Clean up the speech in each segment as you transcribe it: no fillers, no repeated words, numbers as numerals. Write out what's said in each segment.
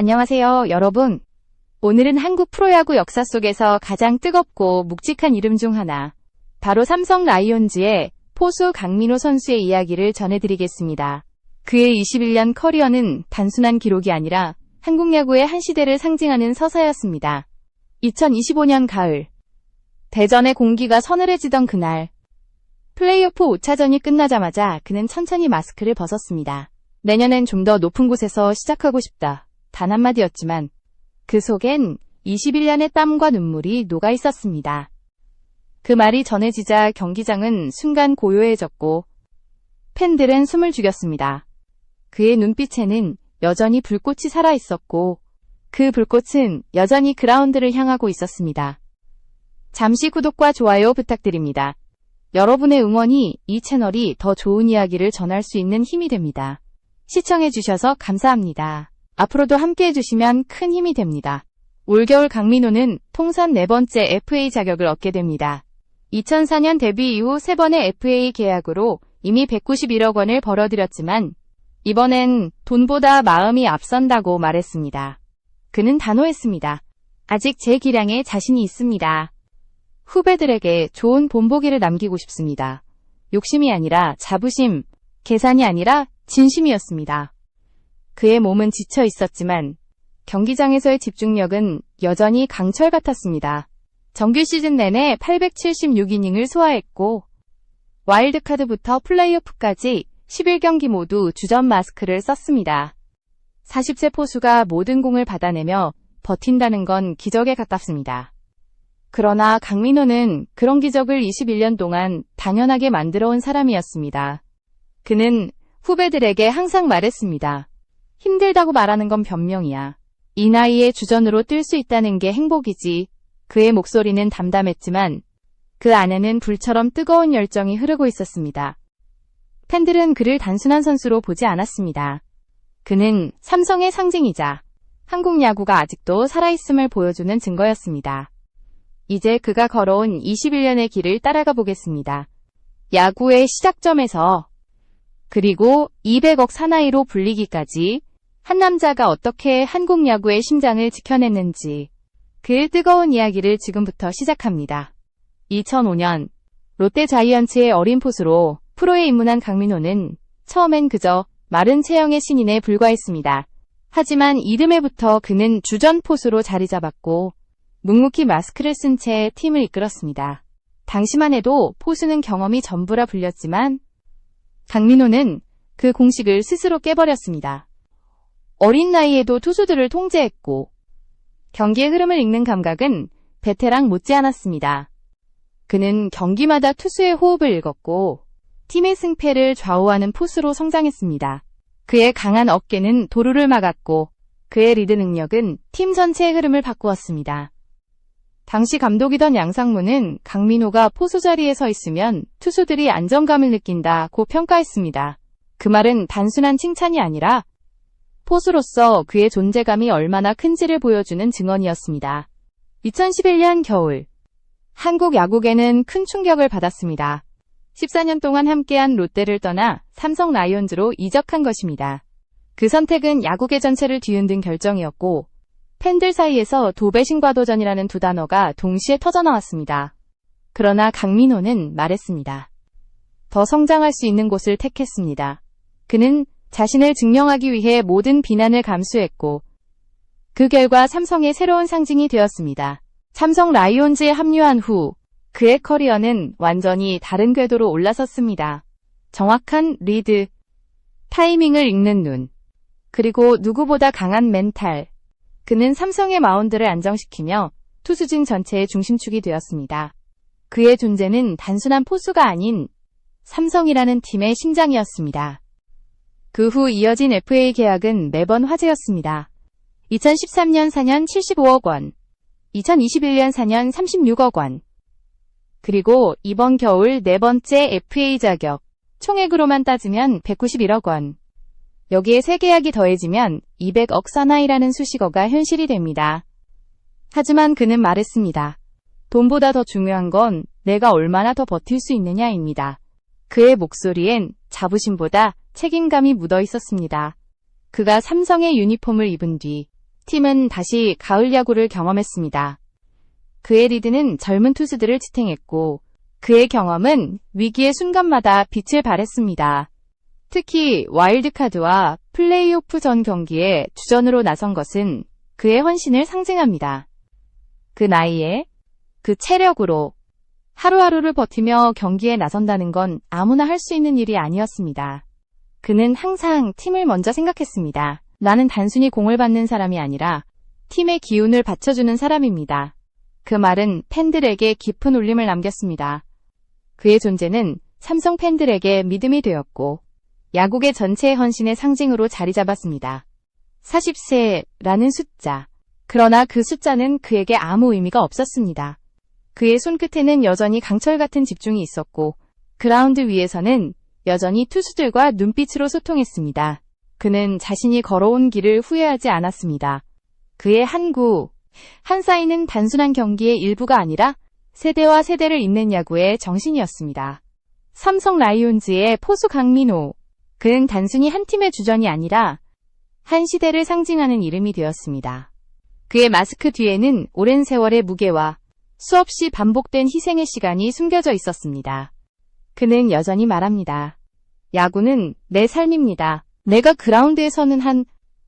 안녕하세요, 여러분. 오늘은 한국 프로야구 역사 속에서 가장 뜨겁고 묵직한 이름 중 하나, 바로 삼성 라이온즈의 포수 강민호 선수의 이야기를 전해드리겠습니다. 그의 21년 커리어는 단순한 기록이 아니라 한국 야구의 한 시대를 상징하는 서사였습니다. 2025년 가을, 대전의 공기가 서늘해지던 그날, 플레이오프 5차전이 끝나자마자 그는 천천히 마스크를 벗었습니다. 내년엔 좀 더 높은 곳에서 시작하고 싶다. 단 한마디였지만 그 속엔 21년의 땀과 눈물이 녹아 있었습니다. 그 말이 전해지자 경기장은 순간 고요해졌고 팬들은 숨을 죽였습니다. 그의 눈빛에는 여전히 불꽃이 살아있었고 그 불꽃은 여전히 그라운드를 향하고 있었습니다. 잠시 구독과 좋아요 부탁드립니다. 여러분의 응원이 이 채널이 더 좋은 이야기를 전할 수 있는 힘이 됩니다. 시청해주셔서 감사합니다. 앞으로도 함께해주시면 큰 힘이 됩니다. 올겨울 강민호는 통산 4번째 FA 자격을 얻게 됩니다. 2004년 데뷔 이후 3번의 FA 계약으로 이미 191억 원을 벌어들였지만 이번엔 돈보다 마음이 앞선다고 말했습니다. 그는 단호했습니다. 아직 제 기량에 자신이 있습니다. 후배들에게 좋은 본보기를 남기고 싶습니다. 욕심이 아니라 자부심, 계산이 아니라 진심이었습니다. 그의 몸은 지쳐 있었지만 경기장에서의 집중력은 여전히 강철 같았습니다. 정규 시즌 내내 876이닝을 소화했고 와일드카드부터 플레이오프까지 11경기 모두 주전 마스크를 썼습니다. 40세 포수가 모든 공을 받아내며 버틴다는 건 기적에 가깝습니다. 그러나 강민호는 그런 기적을 21년 동안 당연하게 만들어온 사람이었습니다. 그는 후배들에게 항상 말했습니다. 힘들다고 말하는 건 변명이야. 이 나이에 주전으로 뛸 수 있다는 게 행복이지. 그의 목소리는 담담했지만 그 안에는 불처럼 뜨거운 열정이 흐르고 있었습니다. 팬들은 그를 단순한 선수로 보지 않았습니다. 그는 삼성의 상징이자 한국 야구가 아직도 살아있음을 보여주는 증거였습니다. 이제 그가 걸어온 21년의 길을 따라가 보겠습니다. 야구의 시작점에서 그리고 200억 사나이로 불리기까지 한 남자가 어떻게 한국 야구의 심장을 지켜냈는지 그 뜨거운 이야기를 지금부터 시작합니다. 2005년 롯데 자이언츠의 어린 포수로 프로에 입문한 강민호는 처음엔 그저 마른 체형의 신인에 불과했습니다. 하지만 이듬해부터 그는 주전 포수로 자리 잡았고 묵묵히 마스크를 쓴 채 팀을 이끌었습니다. 당시만 해도 포수는 경험이 전부라 불렸지만 강민호는 그 공식을 스스로 깨버렸습니다. 어린 나이에도 투수들을 통제했고 경기의 흐름을 읽는 감각은 베테랑 못지않았습니다. 그는 경기마다 투수의 호흡을 읽었고 팀의 승패를 좌우하는 포수로 성장했습니다. 그의 강한 어깨는 도루를 막았고 그의 리드 능력은 팀 전체의 흐름을 바꾸었습니다. 당시 감독이던 양상무는 강민호가 포수 자리에 서 있으면 투수들이 안정감을 느낀다고 평가했습니다. 그 말은 단순한 칭찬이 아니라 포수로서 그의 존재감이 얼마나 큰지를 보여주는 증언이었습니다. 2011년 겨울, 한국 야구계는 큰 충격을 받았습니다. 14년 동안 함께한 롯데를 떠나 삼성 라이온즈로 이적한 것입니다. 그 선택은 야구계 전체를 뒤흔든 결정이었고 팬들 사이에서 도배신과도전이라는 두 단어가 동시에 터져나왔습니다. 그러나 강민호는 말했습니다. 더 성장할 수 있는 곳을 택했습니다. 그는 자신을 증명하기 위해 모든 비난을 감수했고 그 결과 삼성의 새로운 상징이 되었습니다. 삼성 라이온즈에 합류한 후 그의 커리어는 완전히 다른 궤도로 올라섰습니다. 정확한 리드, 타이밍을 읽는 눈, 그리고 누구보다 강한 멘탈. 그는 삼성의 마운드를 안정시키며 투수진 전체의 중심축이 되었습니다. 그의 존재는 단순한 포수가 아닌 삼성이라는 팀의 심장이었습니다. 그 후 이어진 FA 계약은 매번 화제였습니다. 2013년 4년 75억 원, 2021년 4년 36억 원, 그리고 이번 겨울 4번째 FA 자격, 총액으로만 따지면 191억 원. 여기에 새 계약이 더해지면 200억 사나이라는 수식어가 현실이 됩니다. 하지만 그는 말했습니다. 돈보다 더 중요한 건 내가 얼마나 더 버틸 수 있느냐입니다. 그의 목소리엔 자부심보다 책임감이 묻어 있었습니다. 그가 삼성의 유니폼을 입은 뒤 팀은 다시 가을 야구를 경험했습니다. 그의 리드는 젊은 투수들을 지탱했고 그의 경험은 위기의 순간마다 빛을 발했습니다. 특히 와일드카드와 플레이오프 전 경기에 주전으로 나선 것은 그의 헌신을 상징합니다. 그 나이에 그 체력으로 하루하루를 버티며 경기에 나선다는 건 아무나 할 수 있는 일이 아니었습니다. 그는 항상 팀을 먼저 생각했습니다. 나는 단순히 공을 받는 사람이 아니라 팀의 기운을 받쳐주는 사람입니다. 그 말은 팬들에게 깊은 울림을 남겼습니다. 그의 존재는 삼성 팬들에게 믿음이 되었고 야구계 전체의 헌신의 상징으로 자리 잡았습니다. 40세라는 숫자. 그러나 그 숫자는 그에게 아무 의미가 없었습니다. 그의 손끝에는 여전히 강철 같은 집중이 있었고 그라운드 위에서는 여전히 투수들과 눈빛으로 소통했습니다. 그는 자신이 걸어온 길을 후회하지 않았습니다. 그의 한 사인은 단순한 경기의 일부가 아니라 세대와 세대를 잇는 야구의 정신이었습니다. 삼성 라이온즈의 포수 강민호. 그는 단순히 한 팀의 주전이 아니라 한 시대를 상징하는 이름이 되었습니다. 그의 마스크 뒤에는 오랜 세월의 무게와 수없이 반복된 희생의 시간이 숨겨져 있었습니다. 그는 여전히 말합니다. 야구는 내 삶입니다. 내가 그라운드에 서는 한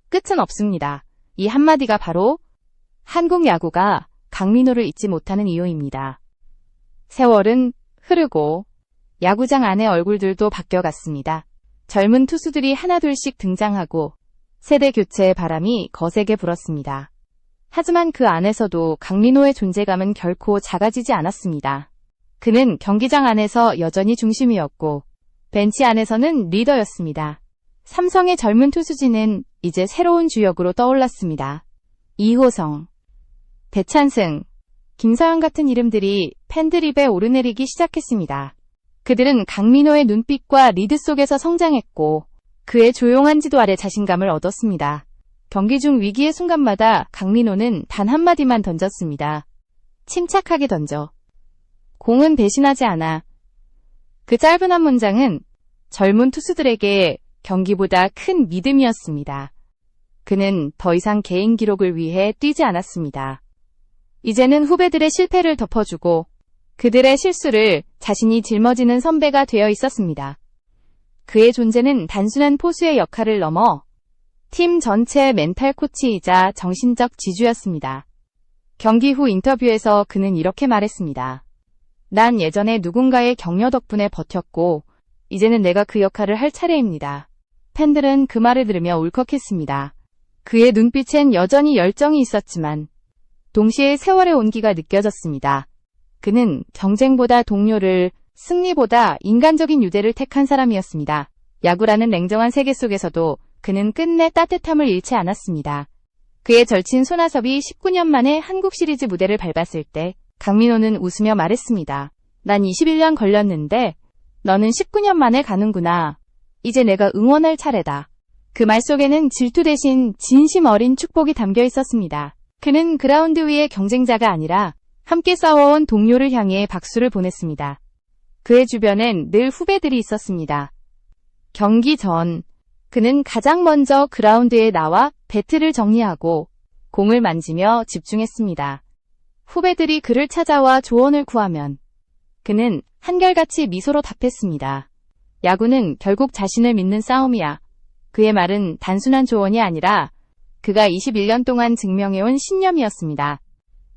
끝은 없습니다. 이 한마디가 바로 한국 야구가 강민호를 잊지 못하는 이유입니다. 세월은 흐르고 야구장 안의 얼굴들도 바뀌어갔습니다. 젊은 투수들이 하나둘씩 등장하고 세대 교체의 바람이 거세게 불었습니다. 하지만 그 안에서도 강민호의 존재감은 결코 작아지지 않았습니다. 그는 경기장 안에서 여전히 중심이었고 벤치 안에서는 리더였습니다. 삼성의 젊은 투수진은 이제 새로운 주역으로 떠올랐습니다. 이호성, 배찬승, 김서영 같은 이름들이 팬들 입에 오르내리기 시작했습니다. 그들은 강민호의 눈빛과 리드 속에서 성장했고 그의 조용한 지도 아래 자신감을 얻었습니다. 경기 중 위기의 순간마다 강민호는 단 한마디만 던졌습니다. 침착하게 던져. 공은 배신하지 않아. 그 짧은 한 문장은 젊은 투수들에게 경기보다 큰 믿음이었습니다. 그는 더 이상 개인 기록을 위해 뛰지 않았습니다. 이제는 후배들의 실패를 덮어주고 그들의 실수를 자신이 짊어지는 선배가 되어 있었습니다. 그의 존재는 단순한 포수의 역할을 넘어 팀 전체의 멘탈 코치이자 정신적 지주였습니다. 경기 후 인터뷰에서 그는 이렇게 말했습니다. 난 예전에 누군가의 격려 덕분에 버텼고 이제는 내가 그 역할을 할 차례입니다. 팬들은 그 말을 들으며 울컥했습니다. 그의 눈빛엔 여전히 열정이 있었지만 동시에 세월의 온기가 느껴졌습니다. 그는 경쟁보다 동료를, 승리보다 인간적인 유대를 택한 사람이었습니다. 야구라는 냉정한 세계 속에서도 그는 끝내 따뜻함을 잃지 않았습니다. 그의 절친 손아섭이 19년 만에 한국 시리즈 무대를 밟았을 때 강민호는 웃으며 말했습니다. 난 21년 걸렸는데 너는 19년 만에 가는구나. 이제 내가 응원할 차례다. 그 말 속에는 질투 대신 진심 어린 축복이 담겨 있었습니다. 그는 그라운드 위의 경쟁자가 아니라 함께 싸워온 동료를 향해 박수를 보냈습니다. 그의 주변엔 늘 후배들이 있었습니다. 경기 전, 그는 가장 먼저 그라운드에 나와 배트를 정리하고 공을 만지며 집중했습니다. 후배들이 그를 찾아와 조언을 구하면 그는 한결같이 미소로 답했습니다. 야구는 결국 자신을 믿는 싸움이야. 그의 말은 단순한 조언이 아니라 그가 21년 동안 증명해온 신념이었습니다.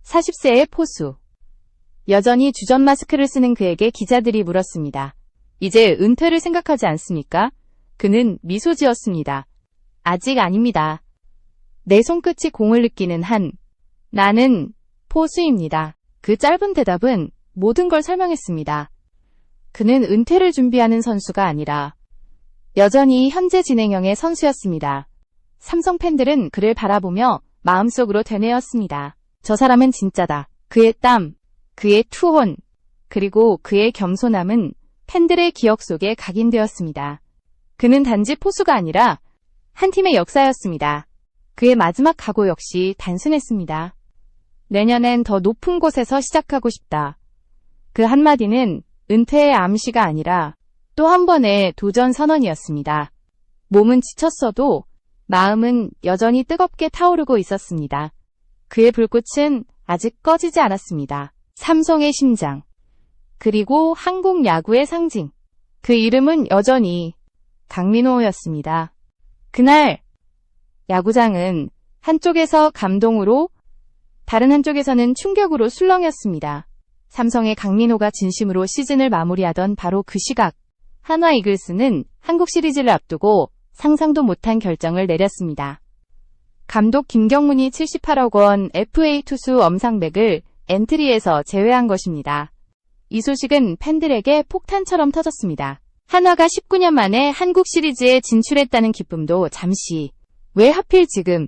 40세의 포수. 여전히 주전 마스크를 쓰는 그에게 기자들이 물었습니다. 이제 은퇴를 생각하지 않습니까? 그는 미소 지었습니다. 아직 아닙니다. 내 손끝이 공을 느끼는 한, 나는 포수입니다. 그 짧은 대답은 모든 걸 설명했습니다. 그는 은퇴를 준비하는 선수가 아니라 여전히 현재 진행형의 선수였습니다. 삼성 팬들은 그를 바라보며 마음속으로 되뇌었습니다. 저 사람은 진짜다. 그의 땀, 그의 투혼, 그리고 그의 겸손함은 팬들의 기억 속에 각인되었습니다. 그는 단지 포수가 아니라 한 팀의 역사였습니다. 그의 마지막 각오 역시 단순했습니다. 내년엔 더 높은 곳에서 시작하고 싶다. 그 한마디는 은퇴의 암시가 아니라 또 한 번의 도전 선언이었습니다. 몸은 지쳤어도 마음은 여전히 뜨겁게 타오르고 있었습니다. 그의 불꽃은 아직 꺼지지 않았습니다. 삼성의 심장, 그리고 한국 야구의 상징. 그 이름은 여전히 강민호였습니다. 그날 야구장은 한쪽에서 감동으로, 다른 한쪽에서는 충격으로 술렁였습니다. 삼성의 강민호가 진심으로 시즌을 마무리하던 바로 그 시각, 한화 이글스는 한국 시리즈를 앞두고 상상도 못한 결정을 내렸습니다. 감독 김경문이 78억 원 FA 투수 엄상백을 엔트리에서 제외한 것입니다. 이 소식은 팬들에게 폭탄처럼 터졌습니다. 한화가 19년 만에 한국 시리즈에 진출했다는 기쁨도 잠시, 왜 하필 지금?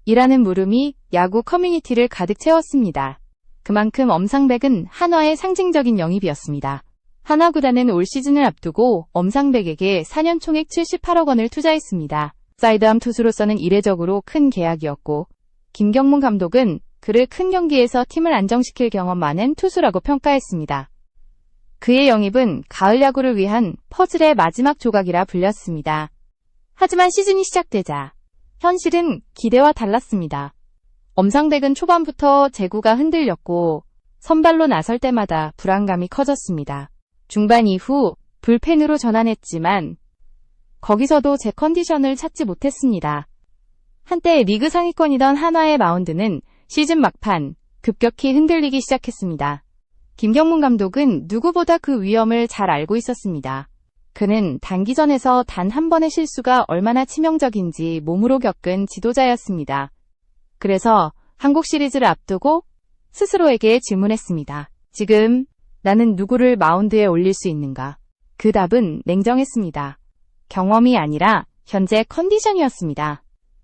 이라는 물음이 야구 커뮤니티를 가득 채웠습니다. 그만큼 엄상백은 한화의 상징적인 영입이었습니다. 한화 구단은 올 시즌을 앞두고 엄상백에게 4년 총액 78억 원을 투자했습니다. 사이드암 투수로서는 이례적으로 큰 계약이었고, 김경문 감독은 그를 큰 경기에서 팀을 안정시킬 경험 많은 투수라고 평가했습니다. 그의 영입은 가을 야구를 위한 퍼즐의 마지막 조각이라 불렸습니다. 하지만 시즌이 시작되자 현실은 기대와 달랐습니다. 엄상백은 초반부터 제구가 흔들렸고 선발로 나설 때마다 불안감이 커졌습니다. 중반 이후 불펜으로 전환했지만 거기서도 제 컨디션을 찾지 못했습니다. 한때 리그 상위권이던 한화의 마운드는 시즌 막판 급격히 흔들리기 시작했습니다. 김경문 감독은 누구보다 그 위험을 잘 알고 있었습니다. 그는 단기전에서 단 한 번의 실수가 얼마나 치명적인지 몸으로 겪은 지도자였습니다. 그래서 한국 시리즈를 앞두고 스스로에게 질문했습니다. 지금 나는 누구를 마운드에 올릴 수 있는가? 그 답은 냉정했습니다. 경험이 아니라 현재 컨디션이었습니다.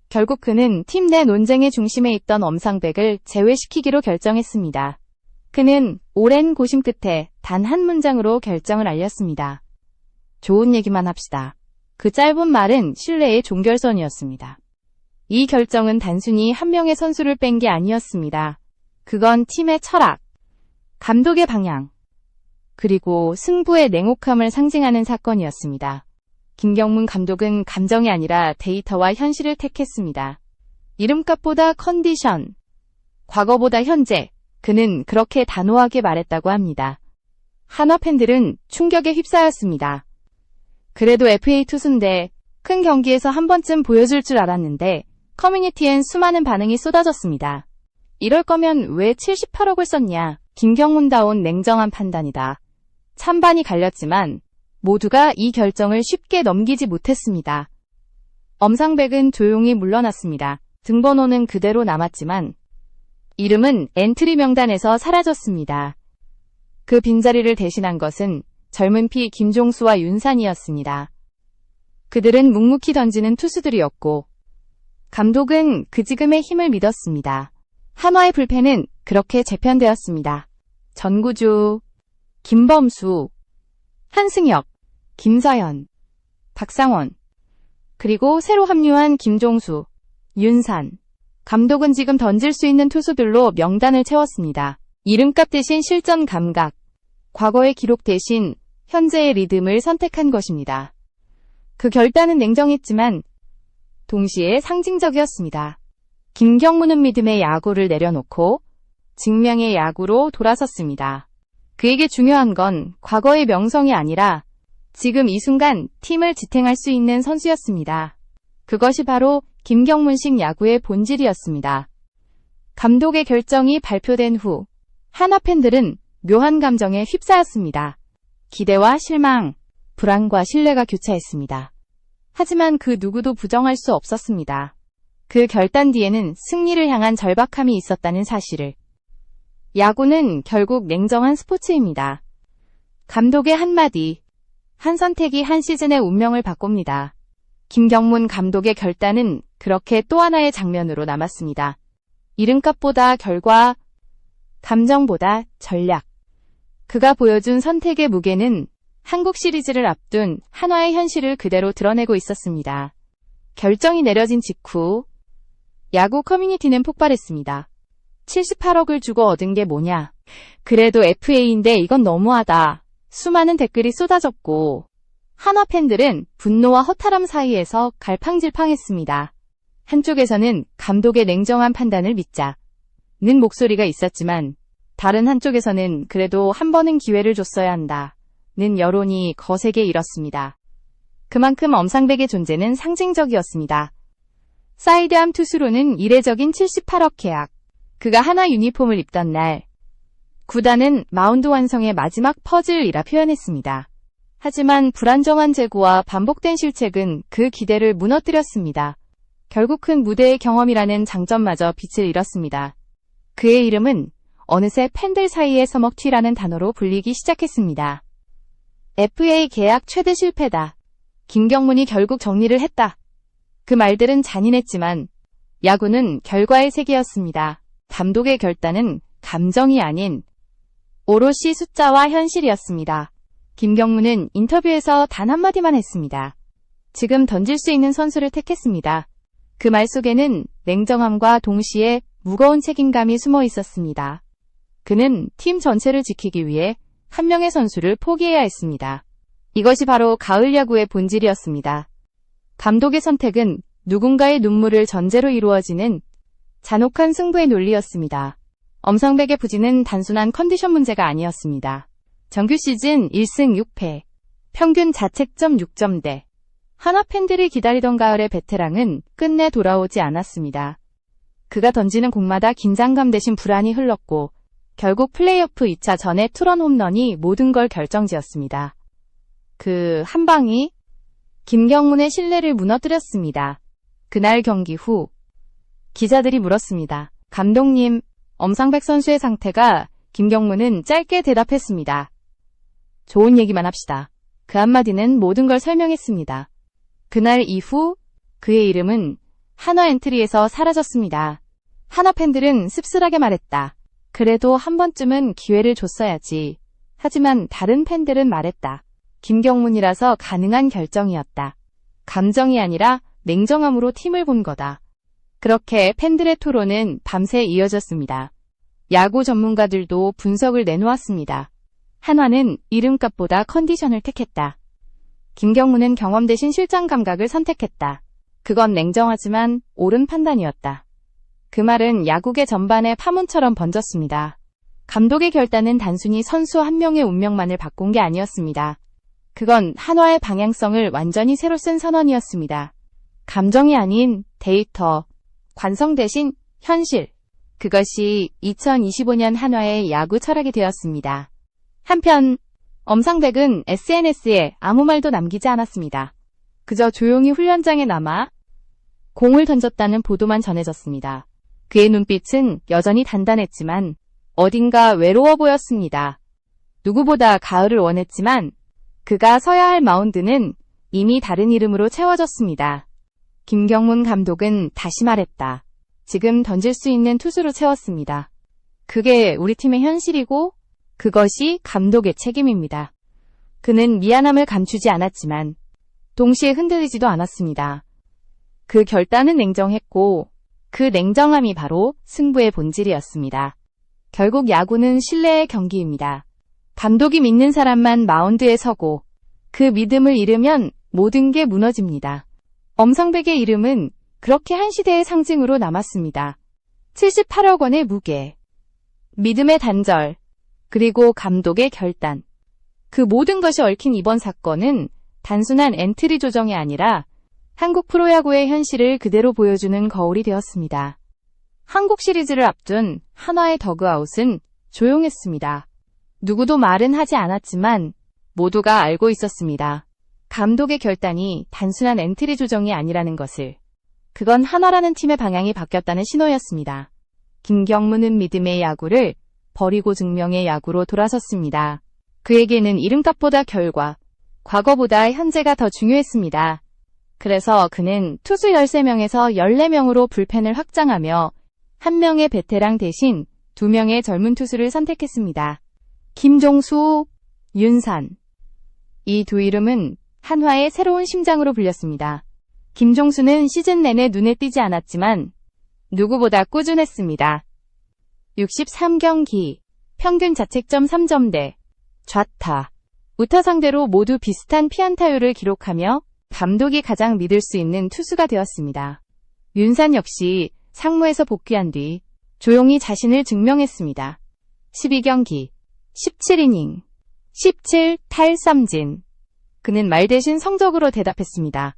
결국 그는 팀 내 논쟁의 중심에 있던 엄상백을 제외시키기로 결정했습니다. 그는 오랜 고심 끝에 단 한 문장으로 결정을 알렸습니다. 좋은 얘기만 합시다. 그 짧은 말은 신뢰의 종결선이었습니다. 이 결정은 단순히 한 명의 선수를 뺀 게 아니었습니다. 그건 팀의 철학, 감독의 방향, 그리고 승부의 냉혹함을 상징하는 사건이었습니다. 김경문 감독은 감정이 아니라 데이터와 현실을 택했습니다. 이름값보다 컨디션, 과거보다 현재, 그는 그렇게 단호하게 말했다고 합니다. 한화 팬들은 충격에 휩싸였습니다. 그래도 FA 투수인데 큰 경기에서 한 번쯤 보여줄 줄 알았는데 커뮤니티엔 수많은 반응이 쏟아졌습니다. 이럴 거면 왜 78억을 썼냐? 김경문다운 냉정한 판단이다. 찬반이 갈렸지만 모두가 이 결정을 쉽게 넘기지 못했습니다. 엄상백은 조용히 물러났습니다. 등번호는 그대로 남았지만 이름은 엔트리 명단에서 사라졌습니다. 그 빈자리를 대신한 것은 젊은 피 김종수와 윤산이었습니다. 그들은 묵묵히 던지는 투수들이었고 감독은 그 지금의 힘을 믿었습니다. 한화의 불펜은 그렇게 재편되었습니다. 전구주, 김범수, 한승혁, 김사현, 박상원, 그리고 새로 합류한 김종수, 윤산. 감독은 지금 던질 수 있는 투수들로 명단을 채웠습니다. 이름값 대신 실전 감각, 과거의 기록 대신 현재의 리듬을 선택한 것입니다. 그 결단은 냉정했지만 동시에 상징적이었습니다. 김경문은 믿음의 야구를 내려놓고 증명의 야구로 돌아섰습니다. 그에게 중요한 건 과거의 명성이 아니라 지금 이 순간 팀을 지탱할 수 있는 선수였습니다. 그것이 바로 김경문식 야구의 본질이었습니다. 감독의 결정이 발표된 후 한화 팬들은 묘한 감정에 휩싸였습니다. 기대와 실망, 불안과 신뢰가 교차했습니다. 하지만 그 누구도 부정할 수 없었습니다. 그 결단 뒤에는 승리를 향한 절박함이 있었다는 사실을. 야구는 결국 냉정한 스포츠입니다. 감독의 한마디, 한 선택이 한 시즌의 운명을 바꿉니다. 김경문 감독의 결단은 그렇게 또 하나의 장면으로 남았습니다. 이름값보다 결과, 감정보다 전략. 그가 보여준 선택의 무게는 한국 시리즈를 앞둔 한화의 현실을 그대로 드러내고 있었습니다. 결정이 내려진 직후 야구 커뮤니티는 폭발했습니다. 78억을 주고 얻은 게 뭐냐? 그래도 FA인데 이건 너무하다. 수많은 댓글이 쏟아졌고 한화 팬들은 분노와 허탈함 사이에서 갈팡질팡했습니다. 한쪽에서는 감독의 냉정한 판단을 믿자는 목소리가 있었지만 다른 한쪽에서는 그래도 한 번은 기회를 줬어야 한다는 여론이 거세게 일었습니다. 그만큼 엄상백의 존재는 상징적이었습니다. 사이드암 투수로는 이례적인 78억 계약. 그가 하나 유니폼을 입던 날, 구단은 마운드 완성의 마지막 퍼즐이라 표현했습니다. 하지만 불안정한 제구와 반복된 실책은 그 기대를 무너뜨렸습니다. 결국 큰 무대의 경험이라는 장점마저 빛을 잃었습니다. 그의 이름은 어느새 팬들 사이에 서먹튀라는 단어로 불리기 시작했습니다. FA 계약 최대 실패다. 김경문이 결국 정리를 했다. 그 말들은 잔인했지만 야구는 결과의 세계였습니다. 감독의 결단은 감정이 아닌 오롯이 숫자와 현실이었습니다. 김경문은 인터뷰에서 단 한마디만 했습니다. 지금 던질 수 있는 선수를 택했습니다. 그 말 속에는 냉정함과 동시에 무거운 책임감이 숨어 있었습니다. 그는 팀 전체를 지키기 위해 한 명의 선수를 포기해야 했습니다. 이것이 바로 가을 야구의 본질이었습니다. 감독의 선택은 누군가의 눈물을 전제로 이루어지는 잔혹한 승부의 논리였습니다. 엄상백의 부진은 단순한 컨디션 문제가 아니었습니다. 정규 시즌 1승 6패, 평균 자책점 6점대. 하나 팬들이 기다리던 가을의 베테랑은 끝내 돌아오지 않았습니다. 그가 던지는 공마다 긴장감 대신 불안이 흘렀고 결국 플레이오프 2차 전에 투런 홈런이 모든 걸 결정지었습니다. 그 한 방이 김경문의 신뢰를 무너뜨렸습니다. 그날 경기 후 기자들이 물었습니다. 감독님, 엄상백 선수의 상태가. 김경문은 짧게 대답했습니다. 좋은 얘기만 합시다. 그 한마디는 모든 걸 설명했습니다. 그날 이후 그의 이름은 한화 엔트리에서 사라졌습니다. 한화 팬들은 씁쓸하게 말했다. 그래도 한 번쯤은 기회를 줬어야지. 하지만 다른 팬들은 말했다. 김경문이라서 가능한 결정이었다. 감정이 아니라 냉정함으로 팀을 본 거다. 그렇게 팬들의 토론은 밤새 이어졌습니다. 야구 전문가들도 분석을 내놓았습니다. 한화는 이름값보다 컨디션을 택했다. 김경문은 경험 대신 실전 감각을 선택했다. 그건 냉정하지만 옳은 판단이었다. 그 말은 야구계 전반에 파문처럼 번졌습니다. 감독의 결단은 단순히 선수 한 명의 운명만을 바꾼 게 아니었습니다. 그건 한화의 방향성을 완전히 새로 쓴 선언이었습니다. 감정이 아닌 데이터, 관성 대신 현실. 그것이 2025년 한화의 야구 철학이 되었습니다. 한편 엄상백은 SNS에 아무 말도 남기지 않았습니다. 그저 조용히 훈련장에 남아 공을 던졌다는 보도만 전해졌습니다. 그의 눈빛은 여전히 단단했지만 어딘가 외로워 보였습니다. 누구보다 가을을 원했지만 그가 서야 할 마운드는 이미 다른 이름으로 채워졌습니다. 김경문 감독은 다시 말했다. 지금 던질 수 있는 투수로 채웠습니다. 그게 우리 팀의 현실이고 그것이 감독의 책임입니다. 그는 미안함을 감추지 않았지만 동시에 흔들리지도 않았습니다. 그 결단은 냉정했고 그 냉정함이 바로 승부의 본질이었습니다. 결국 야구는 신뢰의 경기입니다. 감독이 믿는 사람만 마운드에 서고 그 믿음을 잃으면 모든 게 무너집니다. 엄상백의 이름은 그렇게 한 시대의 상징으로 남았습니다. 78억 원의 무게, 믿음의 단절, 그리고 감독의 결단. 그 모든 것이 얽힌 이번 사건은 단순한 엔트리 조정이 아니라 한국 프로야구의 현실을 그대로 보여주는 거울이 되었습니다. 한국 시리즈를 앞둔 한화의 더그아웃은 조용했습니다. 누구도 말은 하지 않았지만 모두가 알고 있었습니다. 감독의 결단이 단순한 엔트리 조정이 아니라는 것을. 그건 한화라는 팀의 방향이 바뀌었다는 신호였습니다. 김경문은 믿음의 야구를 버리고 증명의 야구로 돌아섰습니다. 그에게는 이름값보다 결과, 과거보다 현재가 더 중요했습니다. 그래서 그는 투수 13명에서 14명으로 불펜을 확장하며 한 명의 베테랑 대신 2명의 젊은 투수를 선택했습니다. 김종수, 윤산. 이 두 이름은 한화의 새로운 심장으로 불렸습니다. 김종수는 시즌 내내 눈에 띄지 않았지만 누구보다 꾸준했습니다. 63경기, 평균 자책점 3점대, 좌타, 우타 상대로 모두 비슷한 피안타율을 기록하며 감독이 가장 믿을 수 있는 투수가 되었습니다. 윤산 역시 상무에서 복귀한 뒤 조용히 자신을 증명했습니다. 12경기, 17이닝, 17탈삼진. 그는 말 대신 성적으로 대답했습니다.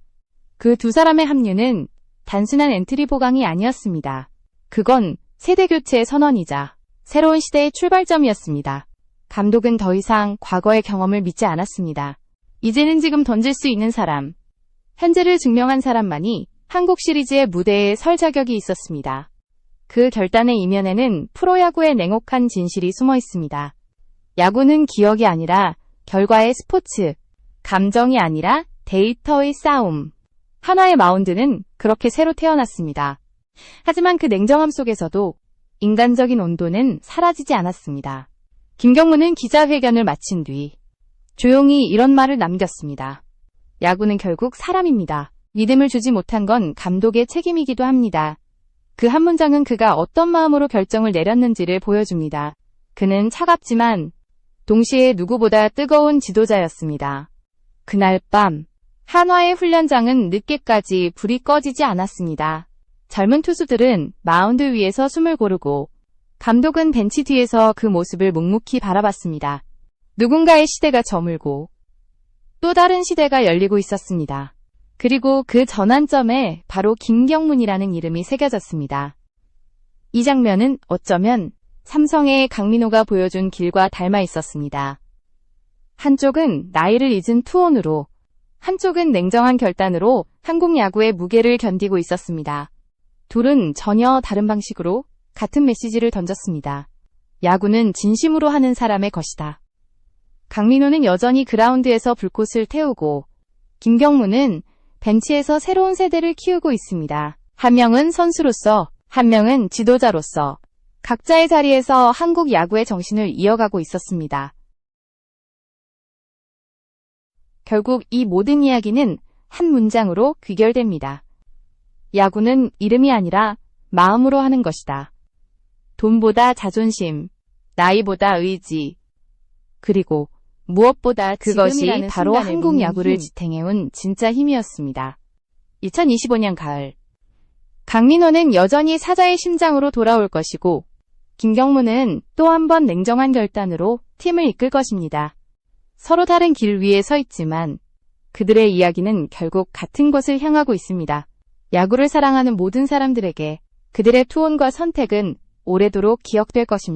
그 두 사람의 합류는 단순한 엔트리 보강이 아니었습니다. 그건 세대교체의 선언이자 새로운 시대의 출발점이었습니다. 감독은 더 이상 과거의 경험을 믿지 않았습니다. 이제는 지금 던질 수 있는 사람, 현재를 증명한 사람만이 한국 시리즈의 무대에 설 자격이 있었습니다. 그 결단의 이면에는 프로야구의 냉혹한 진실이 숨어 있습니다. 야구는 기억이 아니라 결과의 스포츠, 감정이 아니라 데이터의 싸움. 하나의 마운드는 그렇게 새로 태어났습니다. 하지만 그 냉정함 속에서도 인간적인 온도는 사라지지 않았습니다. 김경문은 기자회견을 마친 뒤 조용히 이런 말을 남겼습니다. 야구는 결국 사람입니다. 믿음을 주지 못한 건 감독의 책임이기도 합니다. 그 한 문장은 그가 어떤 마음으로 결정을 내렸는지를 보여줍니다. 그는 차갑지만 동시에 누구보다 뜨거운 지도자였습니다. 그날 밤 한화의 훈련장은 늦게까지 불이 꺼지지 않았습니다. 젊은 투수들은 마운드 위에서 숨을 고르고 감독은 벤치 뒤에서 그 모습을 묵묵히 바라봤습니다. 누군가의 시대가 저물고 또 다른 시대가 열리고 있었습니다. 그리고 그 전환점에 바로 김경문이라는 이름이 새겨졌습니다. 이 장면은 어쩌면 삼성의 강민호가 보여준 길과 닮아 있었습니다. 한쪽은 나이를 잊은 투혼으로, 한쪽은 냉정한 결단으로 한국 야구의 무게를 견디고 있었습니다. 둘은 전혀 다른 방식으로 같은 메시지를 던졌습니다. 야구는 진심으로 하는 사람의 것이다. 강민호는 여전히 그라운드에서 불꽃을 태우고 김경문은 벤치에서 새로운 세대를 키우고 있습니다. 한 명은 선수로서, 한 명은 지도자로서 각자의 자리에서 한국 야구의 정신을 이어가고 있었습니다. 결국 이 모든 이야기는 한 문장으로 귀결됩니다. 야구는 이름이 아니라 마음으로 하는 것이다. 돈보다 자존심, 나이보다 의지, 그리고 무엇보다 그것이 바로 한국 야구를 지탱해온 진짜 힘이었습니다. 2025년 가을, 강민호는 여전히 사자의 심장으로 돌아올 것이고 김경문은 또 한 번 냉정한 결단으로 팀을 이끌 것입니다. 서로 다른 길 위에 서 있지만 그들의 이야기는 결국 같은 곳을 향하고 있습니다. 야구를 사랑하는 모든 사람들에게 그들의 투혼과 선택은 오래도록 기억될 것입니다.